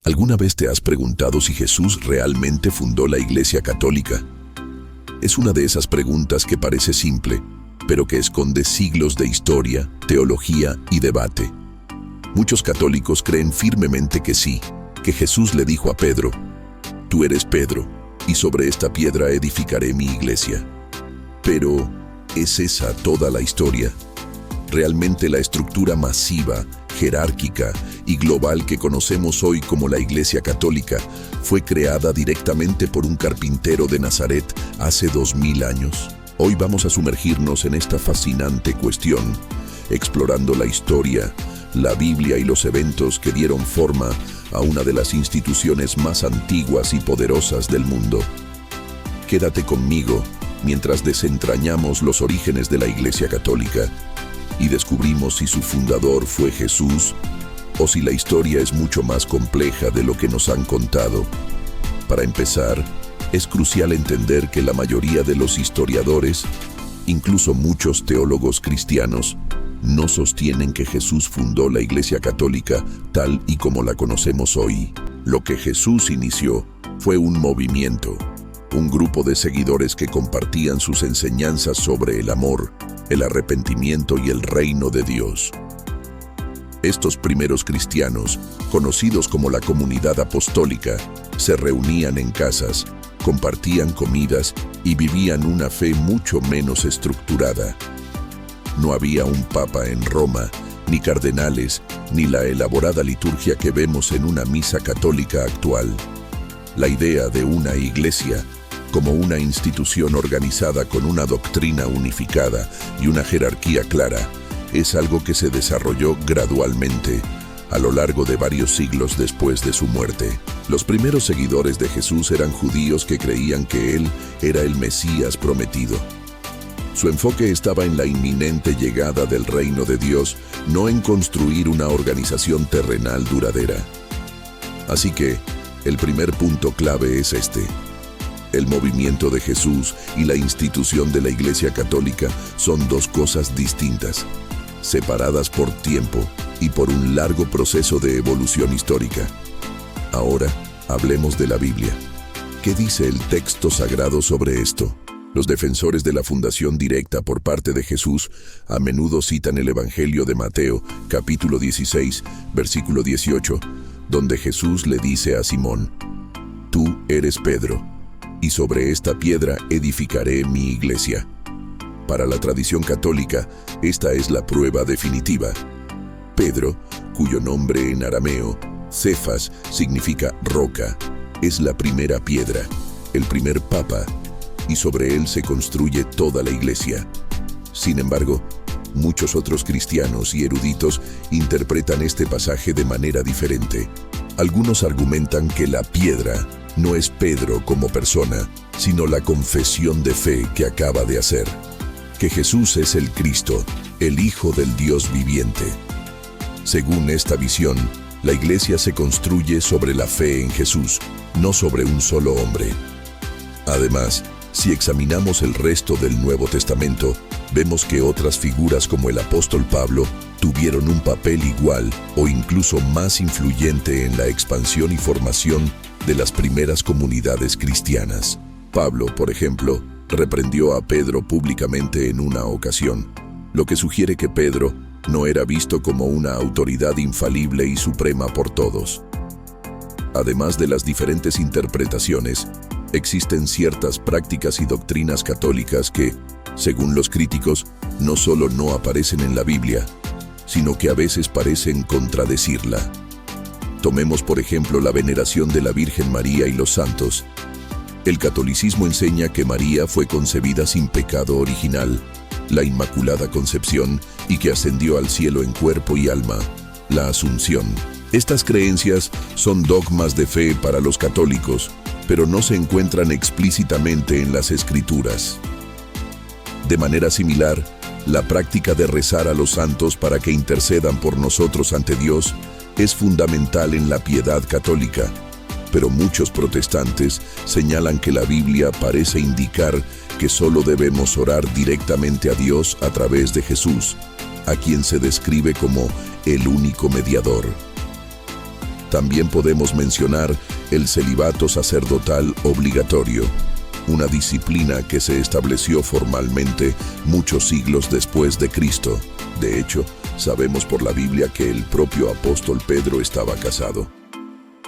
¿Alguna vez te has preguntado si Jesús realmente fundó la Iglesia Católica? Es una de esas preguntas que parece simple, pero que esconde siglos de historia, teología y debate. Muchos católicos creen firmemente que sí, que Jesús le dijo a Pedro: «Tú eres Pedro, y sobre esta piedra edificaré mi iglesia». Pero, ¿es esa toda la historia? ¿Realmente la estructura masiva, jerárquica y global que conocemos hoy como la Iglesia Católica fue creada directamente por un carpintero de Nazaret hace 2000 años? Hoy vamos a sumergirnos en esta fascinante cuestión, explorando la historia, la Biblia y los eventos que dieron forma a una de las instituciones más antiguas y poderosas del mundo. Quédate conmigo mientras desentrañamos los orígenes de la Iglesia Católica y descubrimos si su fundador fue Jesús o si la historia es mucho más compleja de lo que nos han contado. Para empezar, es crucial entender que la mayoría de los historiadores, incluso muchos teólogos cristianos, no sostienen que Jesús fundó la Iglesia Católica tal y como la conocemos hoy. Lo que Jesús inició fue un movimiento, un grupo de seguidores que compartían sus enseñanzas sobre el amor, el arrepentimiento y el reino de Dios. Estos primeros cristianos, conocidos como la comunidad apostólica, se reunían en casas, compartían comidas y vivían una fe mucho menos estructurada. No había un papa en Roma, ni cardenales, ni la elaborada liturgia que vemos en una misa católica actual. La idea de una iglesia como una institución organizada con una doctrina unificada y una jerarquía clara es algo que se desarrolló gradualmente a lo largo de varios siglos después de su muerte. Los primeros seguidores de Jesús eran judíos que creían que Él era el Mesías prometido. Su enfoque estaba en la inminente llegada del reino de Dios, no en construir una organización terrenal duradera. Así que, el primer punto clave es este: el movimiento de Jesús y la institución de la Iglesia Católica son dos cosas distintas, separadas por tiempo y por un largo proceso de evolución histórica. Ahora, hablemos de la Biblia. ¿Qué dice el texto sagrado sobre esto? Los defensores de la fundación directa por parte de Jesús a menudo citan el Evangelio de Mateo, capítulo 16, versículo 18, donde Jesús le dice a Simón: «Tú eres Pedro, y sobre esta piedra edificaré mi iglesia». Para la tradición católica, esta es la prueba definitiva. Pedro, cuyo nombre en arameo, Cefas, significa roca, es la primera piedra, el primer papa, y sobre él se construye toda la iglesia. Sin embargo, muchos otros cristianos y eruditos interpretan este pasaje de manera diferente. Algunos argumentan que la piedra no es Pedro como persona, sino la confesión de fe que acaba de hacer, que Jesús es el Cristo, el Hijo del Dios viviente. Según esta visión, la iglesia se construye sobre la fe en Jesús, no sobre un solo hombre. Además, si examinamos el resto del Nuevo Testamento, vemos que otras figuras como el apóstol Pablo tuvieron un papel igual o incluso más influyente en la expansión y formación de las primeras comunidades cristianas. Pablo, por ejemplo, reprendió a Pedro públicamente en una ocasión, lo que sugiere que Pedro no era visto como una autoridad infalible y suprema por todos. Además de las diferentes interpretaciones, existen ciertas prácticas y doctrinas católicas que, según los críticos, no solo no aparecen en la Biblia, sino que a veces parecen contradecirla. Tomemos por ejemplo la veneración de la Virgen María y los santos. El catolicismo enseña que María fue concebida sin pecado original, la Inmaculada Concepción, y que ascendió al cielo en cuerpo y alma, la Asunción. Estas creencias son dogmas de fe para los católicos, pero no se encuentran explícitamente en las Escrituras. De manera similar, la práctica de rezar a los santos para que intercedan por nosotros ante Dios es fundamental en la piedad católica, pero muchos protestantes señalan que la Biblia parece indicar que solo debemos orar directamente a Dios a través de Jesús, a quien se describe como el único mediador. También podemos mencionar el celibato sacerdotal obligatorio, una disciplina que se estableció formalmente muchos siglos después de Cristo. De hecho, sabemos por la Biblia que el propio apóstol Pedro estaba casado.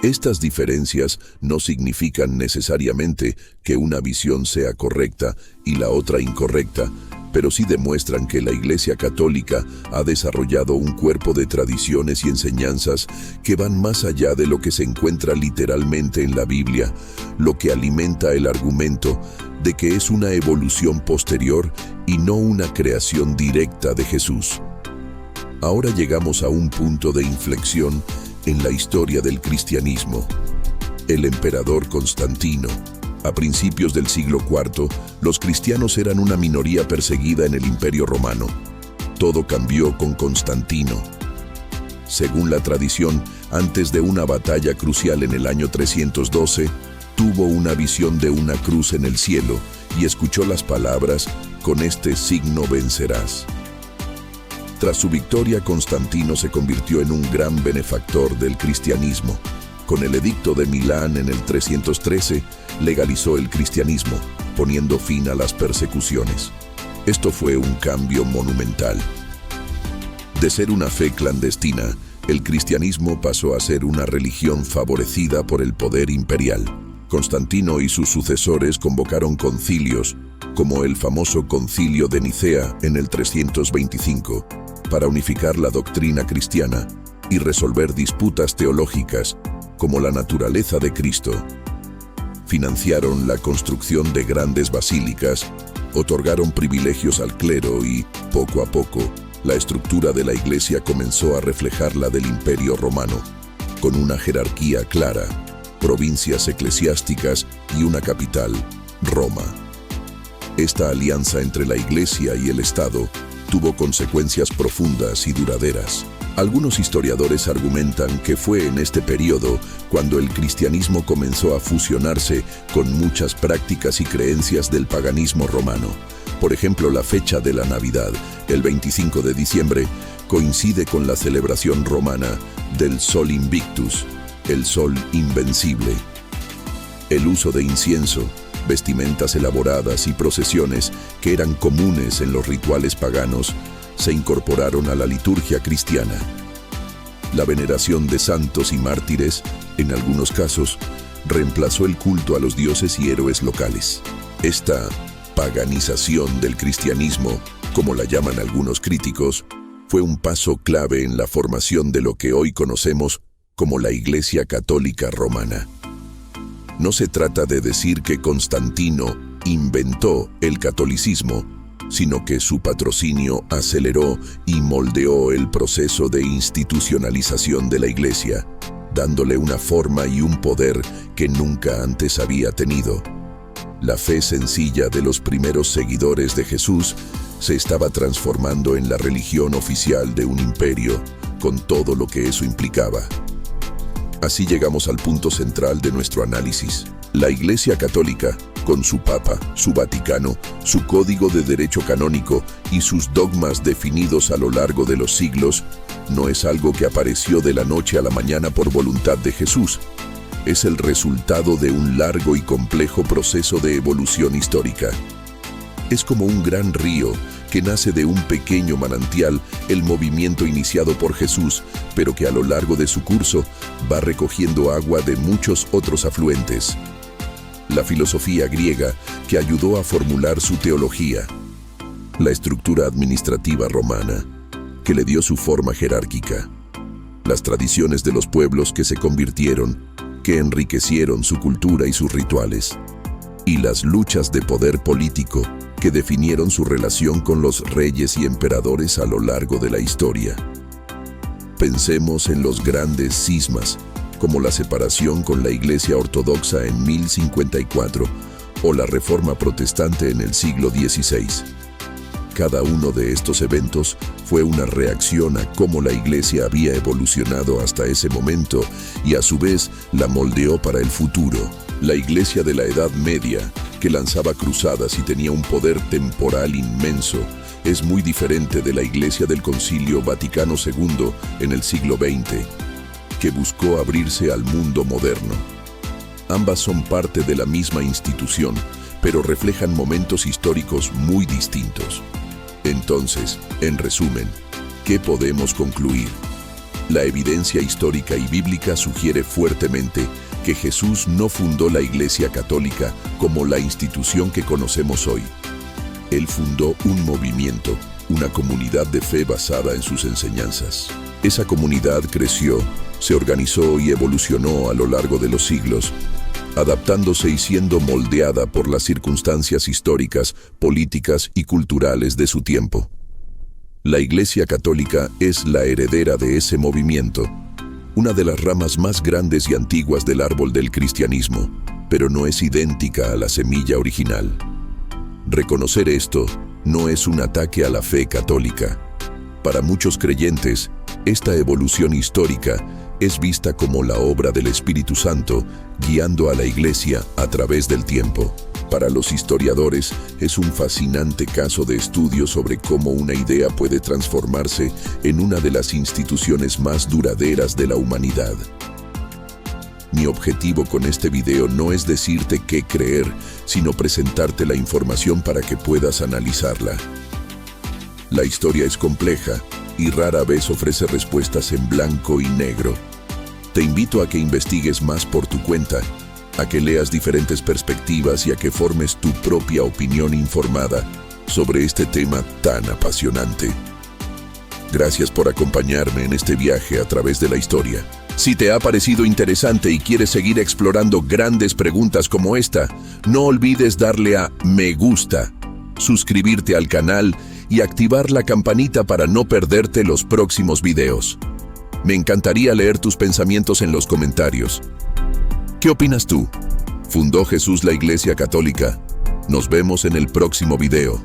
Estas diferencias no significan necesariamente que una visión sea correcta y la otra incorrecta, pero sí demuestran que la Iglesia Católica ha desarrollado un cuerpo de tradiciones y enseñanzas que van más allá de lo que se encuentra literalmente en la Biblia, lo que alimenta el argumento de que es una evolución posterior y no una creación directa de Jesús. Ahora llegamos a un punto de inflexión en la historia del cristianismo. El emperador Constantino. A principios del siglo IV, los cristianos eran una minoría perseguida en el Imperio Romano. Todo cambió con Constantino. Según la tradición, antes de una batalla crucial en el año 312, tuvo una visión de una cruz en el cielo y escuchó las palabras: «Con este signo vencerás». Tras su victoria, Constantino se convirtió en un gran benefactor del cristianismo. Con el Edicto de Milán en el 313, legalizó el cristianismo, poniendo fin a las persecuciones. Esto fue un cambio monumental. De ser una fe clandestina, el cristianismo pasó a ser una religión favorecida por el poder imperial. Constantino y sus sucesores convocaron concilios, como el famoso Concilio de Nicea en el 325, para unificar la doctrina cristiana y resolver disputas teológicas, como la naturaleza de Cristo. Financiaron la construcción de grandes basílicas, otorgaron privilegios al clero y, poco a poco, la estructura de la Iglesia comenzó a reflejar la del Imperio Romano, con una jerarquía clara, provincias eclesiásticas y una capital, Roma. Esta alianza entre la Iglesia y el Estado tuvo consecuencias profundas y duraderas. Algunos historiadores argumentan que fue en este periodo cuando el cristianismo comenzó a fusionarse con muchas prácticas y creencias del paganismo romano. Por ejemplo, la fecha de la Navidad, el 25 de diciembre, coincide con la celebración romana del Sol Invictus, el Sol Invencible. El uso de incienso, vestimentas elaboradas y procesiones que eran comunes en los rituales paganos, se incorporaron a la liturgia cristiana. La veneración de santos y mártires, en algunos casos, reemplazó el culto a los dioses y héroes locales. Esta paganización del cristianismo, como la llaman algunos críticos, fue un paso clave en la formación de lo que hoy conocemos como la Iglesia Católica Romana. No se trata de decir que Constantino inventó el catolicismo, sino que su patrocinio aceleró y moldeó el proceso de institucionalización de la Iglesia, dándole una forma y un poder que nunca antes había tenido. La fe sencilla de los primeros seguidores de Jesús se estaba transformando en la religión oficial de un imperio, con todo lo que eso implicaba. Así llegamos al punto central de nuestro análisis. La Iglesia Católica, con su Papa, su Vaticano, su Código de Derecho Canónico y sus dogmas definidos a lo largo de los siglos, no es algo que apareció de la noche a la mañana por voluntad de Jesús. Es el resultado de un largo y complejo proceso de evolución histórica. Es como un gran río que nace de un pequeño manantial, el movimiento iniciado por Jesús, pero que a lo largo de su curso va recogiendo agua de muchos otros afluentes. La filosofía griega que ayudó a formular su teología, la estructura administrativa romana que le dio su forma jerárquica, las tradiciones de los pueblos que se convirtieron, que enriquecieron su cultura y sus rituales, y las luchas de poder político que definieron su relación con los reyes y emperadores a lo largo de la historia. Pensemos en los grandes cismas, como la separación con la Iglesia Ortodoxa en 1054 o la Reforma Protestante en el siglo XVI. Cada uno de estos eventos fue una reacción a cómo la Iglesia había evolucionado hasta ese momento y a su vez la moldeó para el futuro. La Iglesia de la Edad Media, que lanzaba cruzadas y tenía un poder temporal inmenso, es muy diferente de la Iglesia del Concilio Vaticano II en el siglo XX. que buscó abrirse al mundo moderno. Ambas son parte de la misma institución, pero reflejan momentos históricos muy distintos. Entonces, en resumen, ¿qué podemos concluir? La evidencia histórica y bíblica sugiere fuertemente que Jesús no fundó la Iglesia Católica como la institución que conocemos hoy. Él fundó un movimiento, una comunidad de fe basada en sus enseñanzas. Esa comunidad creció, se organizó y evolucionó a lo largo de los siglos, adaptándose y siendo moldeada por las circunstancias históricas, políticas y culturales de su tiempo. La Iglesia Católica es la heredera de ese movimiento, una de las ramas más grandes y antiguas del árbol del cristianismo, pero no es idéntica a la semilla original. Reconocer esto no es un ataque a la fe católica. Para muchos creyentes, esta evolución histórica es vista como la obra del Espíritu Santo guiando a la Iglesia a través del tiempo. Para los historiadores, es un fascinante caso de estudio sobre cómo una idea puede transformarse en una de las instituciones más duraderas de la humanidad. Mi objetivo con este video no es decirte qué creer, sino presentarte la información para que puedas analizarla. La historia es compleja y rara vez ofrece respuestas en blanco y negro. Te invito a que investigues más por tu cuenta, a que leas diferentes perspectivas y a que formes tu propia opinión informada sobre este tema tan apasionante. Gracias por acompañarme en este viaje a través de la historia. Si te ha parecido interesante y quieres seguir explorando grandes preguntas como esta, no olvides darle a me gusta, suscribirte al canal y activar la campanita para no perderte los próximos videos. Me encantaría leer tus pensamientos en los comentarios. ¿Qué opinas tú? ¿Fundó Jesús la Iglesia Católica? Nos vemos en el próximo video.